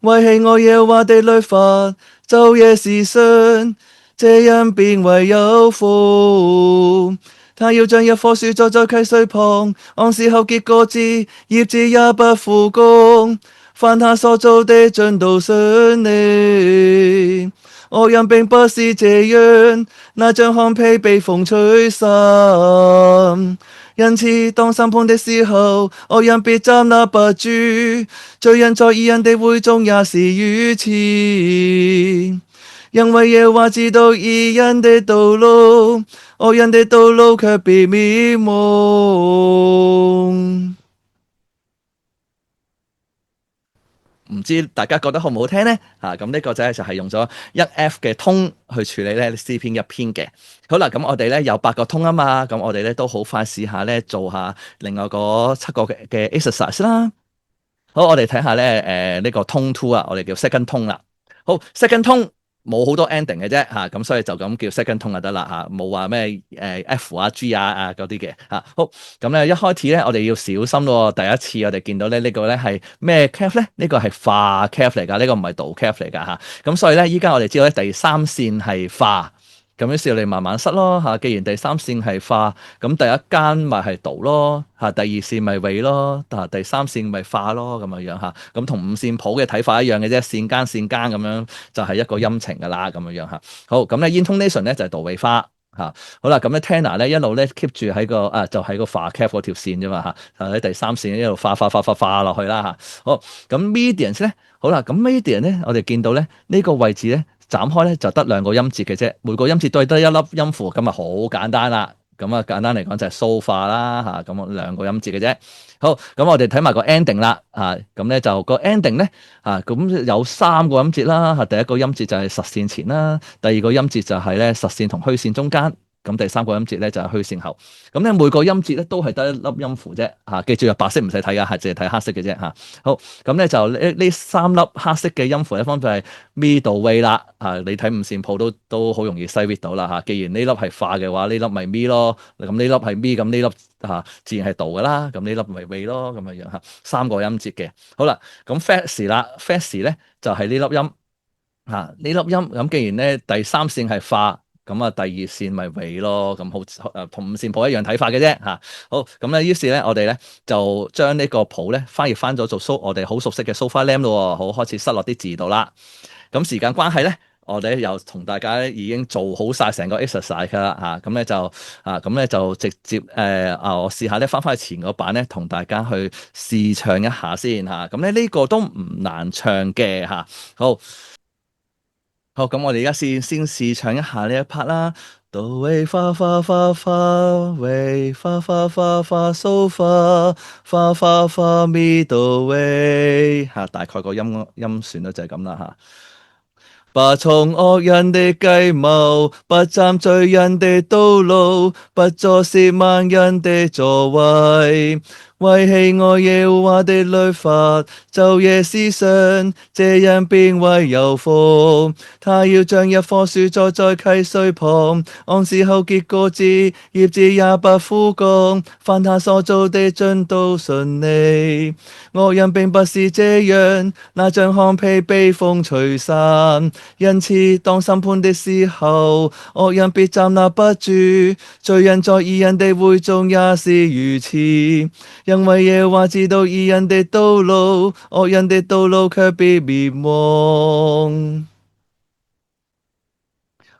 Speaker 1: 為喜愛耶和華的律法，晝夜思想，這人便為有福。他要像一棵樹栽在溪水旁，按時候結果子，葉子也不枯乾。凡他所做的盡都順利。惡人並不是這樣，那像糠皮被風吹散。因此，當審判的時候，惡人必站立不住；罪人在義人的會中也是如此。因為耶和華知道義人的道路，惡人的道路卻被滅亡。唔知大家覺得好唔好聽呢？咁呢個就係用咗一 F 嘅通去處理咧詩篇一篇嘅。好啦，咁我哋咧有8個通啊嘛，咁我哋咧都好快試下咧做下另外嗰7個嘅 exercise 啦。好，我哋睇下咧呢個通 2啊，我哋叫 second 通啦。好，second 通冇好多 ending 嘅啫嚇，咁所以就咁叫 second tone 就得啦嚇，冇話咩F 啊 G 啊嗰啲嘅嚇。好，咁咧一開始咧，我哋要小心咯。第一次我哋見到咧呢個咧係咩 clef 咧？呢個係化 clef 嚟㗎，呢個唔係導 clef 嚟㗎嚇。咁所以咧，依家我哋知道咧第三線係化。咁於是我哋慢慢塞咯嚇。既然第三線係化，咁第一間咪係導咯嚇，第二線咪尾咯，第三線咪化咯咁樣樣嚇。咁同五線譜嘅睇法一樣嘅啫，線間線間咁樣就係一個音程㗎啦咁樣樣嚇。好，咁咧 intonation 咧就係導尾花嚇。好啦，咁咧 tenor 咧一路咧 keep 住喺個就喺個化 cap 嗰條線啫嘛嚇，喺第三線一路化落去啦嚇。好，咁 median 咧，好啦，咁 median 咧我哋見到咧呢個位置咧。斬開咧就得兩個音節嘅啫，每個音節都係得一粒音符，咁啊好簡單啦。咁啊簡單嚟講就係蘇化啦嚇，咁啊兩個音節嘅啫。好，咁我哋睇埋個 ending 啦嚇，咁咧就個 ending 咧嚇，咁有三個音節啦嚇，第一個音節就係實線前啦，第二個音節就係咧實線同虛線中間。咁第三個音節咧就係虛線後，咁咧每個音節咧都係得一粒音符啫嚇，記住啊白色唔使睇噶，係淨係睇黑色嘅啫嚇。好，咁咧就呢三粒黑色嘅音符咧，分別係 mi 到 way 啦嚇，你睇五線譜都好容易細 read 到啦嚇。既然呢粒係化嘅話，呢粒咪 mi 咯，咁呢粒係 mi，咁呢粒嚇自然係導噶啦，咁呢粒咪 way 咯，咁樣樣嚇，三個音節嘅。好啦，咁 fast 啦，fast 咧就係呢粒音嚇，呢粒音咁既然咧第三線係化。咁啊，第二線咪尾咯，咁好同五線譜一樣睇法嘅啫嚇。好，咁咧，於是咧，我哋咧就將呢個譜咧翻譯翻咗做我哋好熟悉嘅 sofa lam 咯，好開始塞落啲字度啦。咁時間關係咧，我哋又同大家已經做好晒成個 exercise 噶啦嚇，咁咧就直接我試下咧翻去前個版咧，同大家去試唱一下先嚇。咁咧呢個都唔難唱嘅嚇。好。好，咁我哋而家先試唱一下呢一 part 啦。Do re fa fa fa fa re fa fa fa fa so fa fa fa fa mi do re 嚇，大概個音旋律就係咁啦嚇。不從惡人的計謀，不站罪人的道路，不坐褻慢人的座位。為喜愛耶和華的律法，晝夜思想，這人便為有福。他要像一棵樹栽在溪水旁，按時候結果子，葉子也不枯乾。凡他所做的盡都順利。惡人並不是這樣，那像糠皮被風吹散。因此當審判的時候，惡人必站立不住。罪人在義人的會中也是如此。因為耶和華知道義人的道路，惡人的道路卻必滅亡。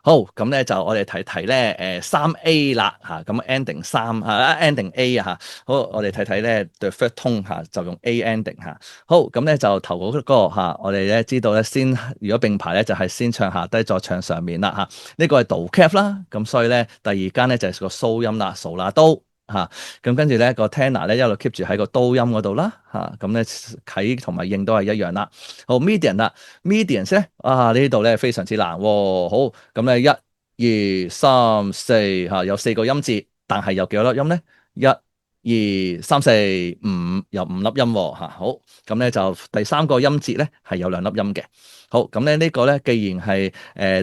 Speaker 1: 好，咁咧就我哋睇咧3A 啦嚇，咁 ending 3ending A 啊嚇。好，我哋睇咧 the third tone 嚇，就用 A ending 嚇。好，咁咧就頭嗰個我哋咧知道咧先，如果並排咧就係先唱下低再唱上面啦嚇。呢個係 do clef 啦，咁所以咧第二間咧就係個蘇音啦，蘇啦都。嚇，咁跟住咧個 tenor 咧一路 keep 住喺個都音嗰度啦，嚇，咁咧啟同埋應都係一樣啦。好 median 啦，median 咧呢度咧非常之難喎。好，咁咧1、2、3、4嚇，有4個音節，但係有幾多粒音咧？1、2、3、4、5，有5粒音喎嚇。好，咁咧就第三個音節咧係有2粒音嘅。好，咁咧呢個咧既然係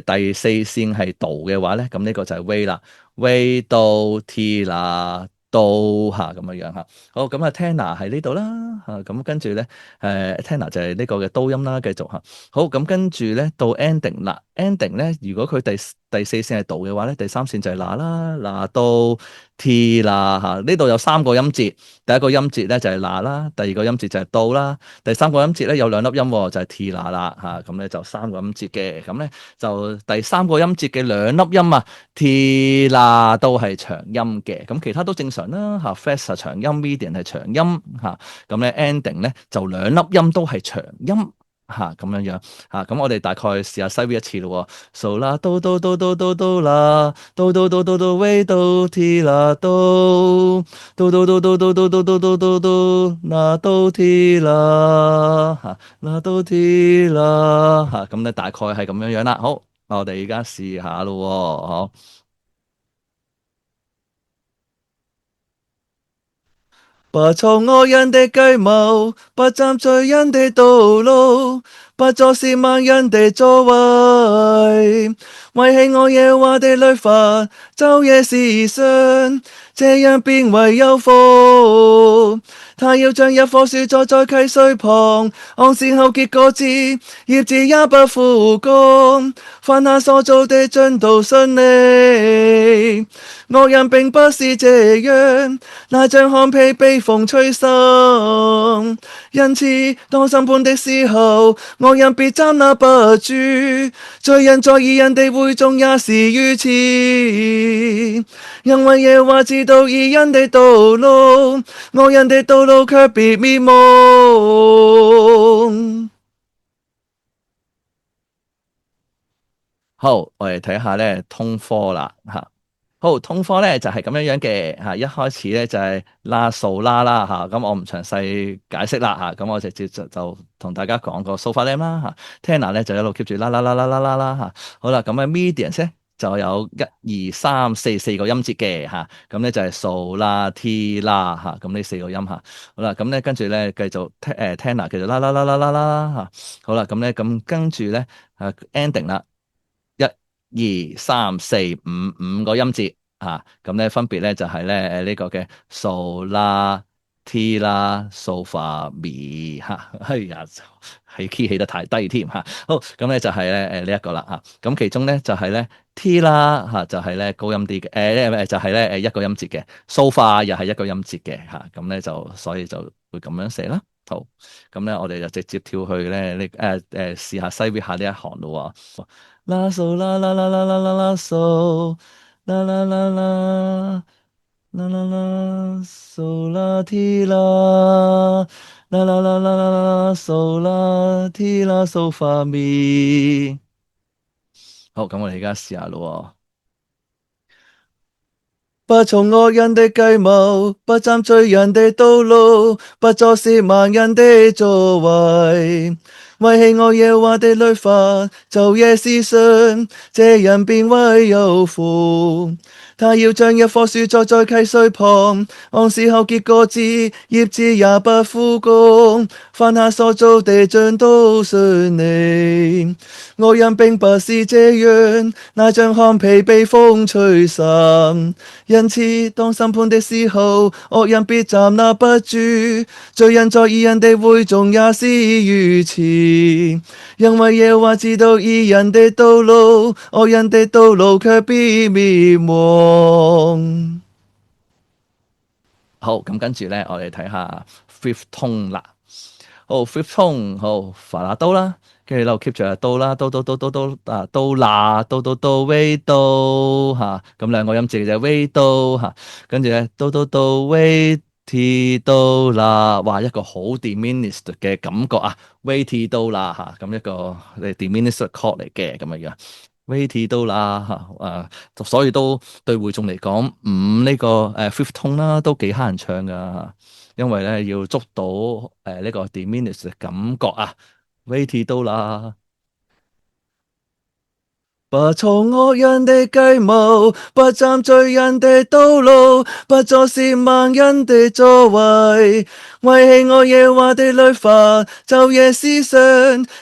Speaker 1: 第四線係導嘅話咧，咁呢個就係 way 啦，way 到 T 啦。都嚇咁樣樣嚇，好咁啊，tenor 喺呢度啦嚇，咁跟住咧tenor 就係呢個嘅都音啦，繼續嚇，好咁跟住咧到 ending 啦，ending 咧如果佢第四線係導嘅話咧，第三線就係嗱啦，嗱到 T 啦嚇，呢度有3個音節，第一個音節咧就係嗱啦，第二個音節就係到啦，第三個音節咧有2粒音喎，就係 T 嗱啦嚇，咁咧就3個音節嘅，咁咧就第三個音節嘅2粒音啊，T 嗱都係長音嘅，咁其他都正常啦嚇，fast 係長音，median 係長音嚇，咁咧 ending 咧就2粒音都係長音。嚇咁樣樣嚇，咁我哋大概試下西 V 一次咯喎，so 啦，do啦，do way 到 T 啦do，那到 T 啦嚇，那到 T 啦嚇，咁咧大概係咁樣樣啦。好，我哋而家試下咯喎，好。不從惡人的計謀，不站罪人的道路，不作褻慢人的座位。為棄我耶和華的律法，晝夜思想，這樣便為有福。他要像一棵樹栽在溪水旁，按時候結果子，葉子也不枯乾。凡他所做的盡都順利。惡人並不是這樣，那像糠皮被風吹散。因此，當審判的時候，惡人必站立不住；罪人在義人的會中也是如此。因為耶和華知道義人的道路，惡人的道路卻必滅亡。好，我哋睇下咧通科啦嚇。好，通科咧就係咁樣樣嘅嚇，一開始咧就係拉數啦嚇，咁我唔詳細解釋啦嚇，咁我直接就同大家講個數法咧啦嚇。Tenor 咧就一路 keep 住啦嚇，好啦，咁啊 medians 咧就有1、2、3、4個音節嘅嚇，咁咧就係數啦 T 啦嚇，咁呢四個音嚇，好啦，咁咧跟住咧繼續Tenor 繼續啦嚇，好啦，咁咧咁跟住咧ending 啦。1、2、3、4、5個音節啊，咁咧分別咧就係咧呢個嘅數啦、T 啦、數、發、咪嚇，哎呀，係 key 起得太低添嚇。好，咁咧就係咧呢一個啦嚇。咁其中咧就係咧 T 啦嚇，就係咧高音啲嘅，就係咧一個音節嘅，數發又係一個音節嘅嚇。咁咧就所以就會咁樣寫啦。好，咁咧我哋就直接跳去咧試下西邊下呢一行咯喎。啦嗦啦啦啦啦啦啦啦嗦，啦啦啦啦啦啦啦嗦啦提啦，啦啦啦啦啦啦嗦啦提啦嗦發咪。好，咁我哋而家試下咯。不從惡人的計謀，不站罪人的道路，不坐褻慢人的座位。為棄我耶和華的律法，晝夜思想，這人便為有福。他要像一棵樹栽在溪水旁，按時候結果子，葉子也不枯乾。凡他所做的盡都順利。惡人並不是這樣，那像糠皮被風吹散。因此，當審判的時候，惡人必站立不住；罪人在義人的會中也是如此。因為耶和華知道義人的道路，惡人的道路卻必滅亡。好，咁跟住咧，我哋睇下 fifth tone 啦。好 fifth tone 好法啦刀啦，跟住咧 keep 住啊刀啦，刀啊刀啦，刀威刀嚇，咁兩個音節就威刀嚇，跟住咧刀威 T 刀啦，哇一個好 diminished 嘅感覺啊，威 T 刀啦嚇，咁一個diminished chord 嚟嘅咁樣樣。Weighty 都啦嚇，所以都對會眾嚟講，呢個fifth tone 啦，都幾乞人唱噶，因為咧要捉到呢個 diminished 嘅感覺啊，Weighty 都啦。不從惡人的計謀，不站罪人的道路，不坐褻慢人的座位。為棄我耶和華的律法，晝夜思想，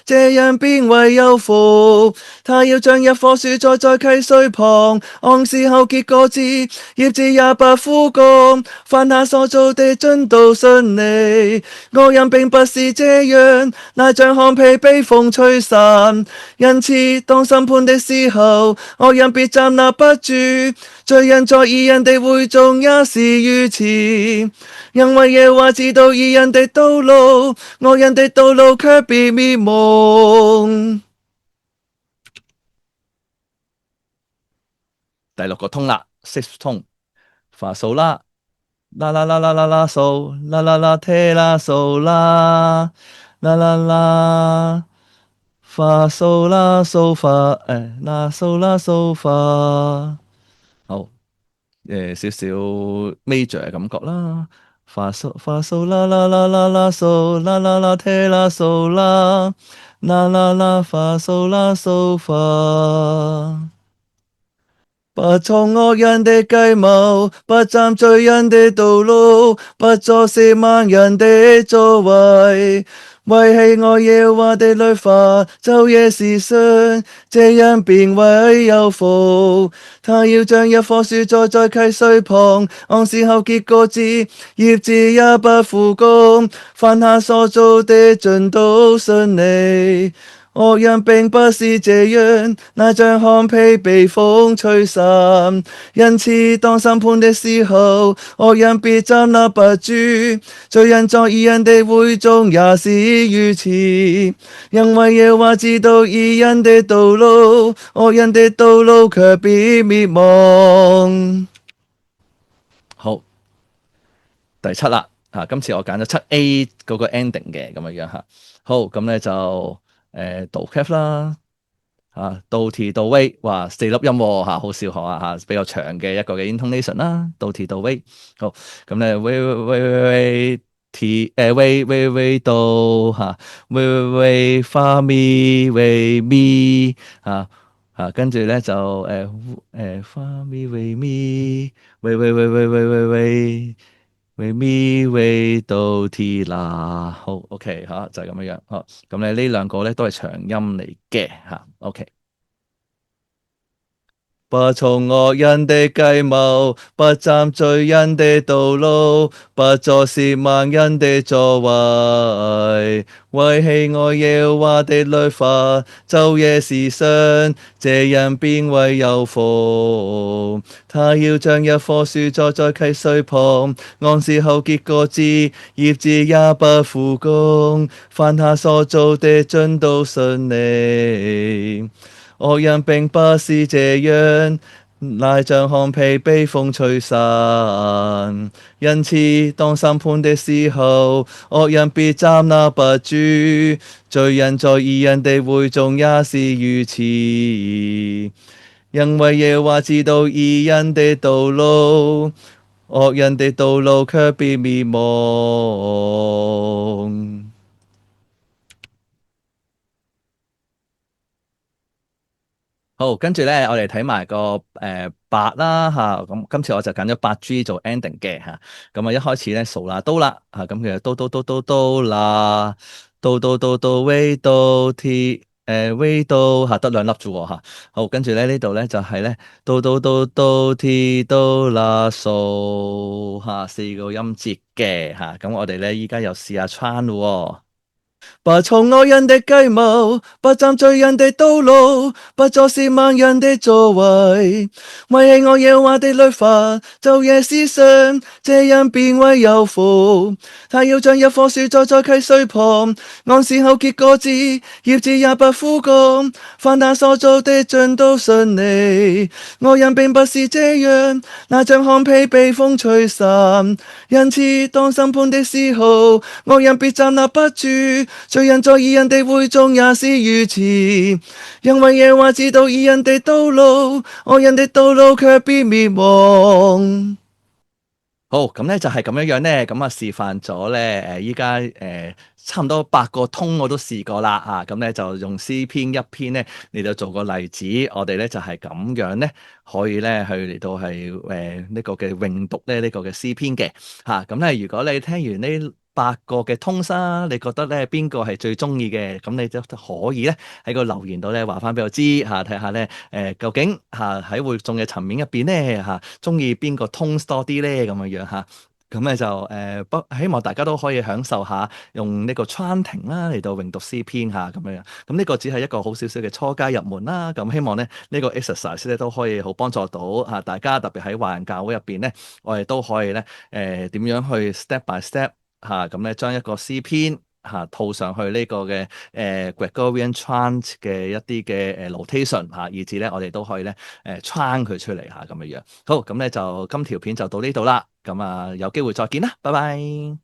Speaker 1: 這人便為有福。他要像一棵樹栽在溪水旁，按時候結果子，葉子也不枯乾。凡他所做的盡都順利。惡人並不是這樣，那像糠皮被風吹散。因此，當審判的時候，惡人必站立不住；罪人在義人的會中也是如此。因為耶和華知道義人的道路，惡人的道路卻必滅亡。第六個通啦，sixth tone，發數啦，啦數，啦聽啦數啦，啦發數啦數發，啦數啦數發。好，少少 major 嘅感覺啦。發數啦數，啦聽啦數啦，發數啦數發。不從惡人的計謀，不站罪人的道路，不坐褻慢人的座位。為棄我耶和華的律法，晝夜思想，這人便為有福。他要像一棵樹栽在溪水旁，按時候結果子，葉子也不枯乾，凡他所做的盡都順利。惡人並不是這樣，那像糠秕被風吹散。因此當審判的時候，惡人必站立不住，罪人在義人的會中也是如此。因為耶和華知道義人的道路，惡人的道路卻必滅亡。好，第七啦，今次我揀咗7A 嗰個 ending 嘅咁樣嚇。好，咁咧就讀 cap 啦。到 T 到 V， 哇4粒音喎，好少學啊，比較長嘅一個嘅 intonation 啦，到 T 到 V。好，咁咧 V T V 到V 發咪 V 咪跟住咧就發咪 V 咪 V 咪 V 到 T 啦。好 OK 就係咁樣樣。好，咁咧呢兩個咧都係長音嚟嘅OK。不從惡人的計謀，不站罪人的道路，不坐褻慢人的座位。為喜愛耶和華的律法，晝夜思想，這人便為有福。他要像一棵樹栽在溪水旁，按時候結果子，葉子也不枯乾，凡他所做的盡都順利。惡人並不是這樣，乃像糠秕被風吹散。因此當審判的時候，惡人必站立不住，罪人在義人的會中也是如此。因為耶和華知道義人的道路，惡人的道路卻必滅亡。好，跟住咧，我哋睇埋個八啦咁今次我就揀咗8G 做 ending 嘅咁一開始咧數啦都啦咁其實都啦，都 V 到 T V 到得2粒啫喎好，跟住咧呢度咧就係咧都 T 都啦數4個音節嘅咁我哋咧依家又試下唱咯。不從惡人的計謀，不站罪人的道路，不坐褻慢人的座位。為喜愛耶和華的律法，晝夜思想，這人便為有福。他要像一棵樹栽在溪水旁，按時候結果子，葉子也不枯乾。凡他所做的盡都順利。惡人並不是這樣，那像糠秕被風吹散。因此當審判的時候，惡人必站立不住，罪人在義人的會中也是如此。因為耶和華知道義人的道路，惡人的道路卻必滅亡。好，咁咧就係咁樣樣咧，咁示範咗咧依家差唔多8個通我都試過啦咁咧就用詩篇一篇咧嚟到做個例子，我哋咧就係咁樣咧可以咧去嚟到係呢個嘅詠讀咧呢個嘅詩篇嘅咁咧如果你聽完呢8個嘅通沙，你覺得咧邊個係最中意嘅？咁你就可以咧喺個留言度咧話翻俾我知睇下咧究竟喺會眾嘅層面入邊咧中意邊個通多啲咧咁樣樣咁咧就希望大家都可以享受下用呢個 chanting 啦嚟到詠讀詩篇咁樣樣。咁呢個只係一個好少少嘅初階入門啦。咁希望咧呢個 exercise 咧都可以好幫助到大家，特別喺華人教會入邊咧，我哋都可以咧點樣去 step by step。咁咧將一個詩篇套上去呢個嘅Gregorian chant 嘅一啲嘅notation 以至咧我哋都可以咧唱佢出嚟咁樣樣。好，咁咧就今條片就到呢度啦。咁有機會再見啦，拜拜。